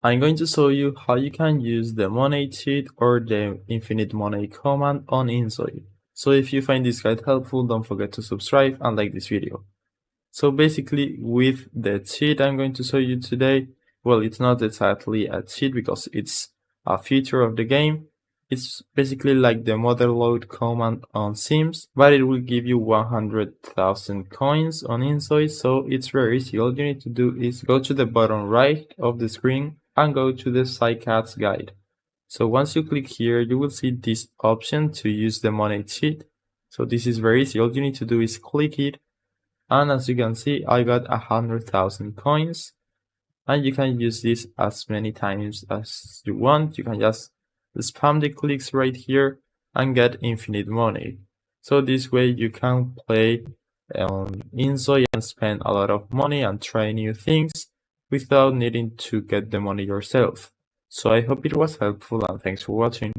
I'm going to show you how you can use the money cheat or the infinite money command on inZOI. So if you find this guide helpful, don't forget to subscribe and like this video. So basically with the cheat I'm going to show you today, well, it's not exactly a cheat because it's a feature of the game. It's basically like the motherload command on Sims, but it will give you 100,000 coins on inZOI, so it's very easy. All you need to do is go to the bottom right of the screen and go to the Psycats guide. So once you click here, you will see this option to use the money cheat. So this is very easy. All you need to do is click it, and as you can see, I got 100,000 coins, and you can use this as many times as you want. You can just spam the clicks right here and get infinite money. So this way you can play on inZOI and spend a lot of money and try new things without needing to get the money yourself. So I hope it was helpful, and thanks for watching.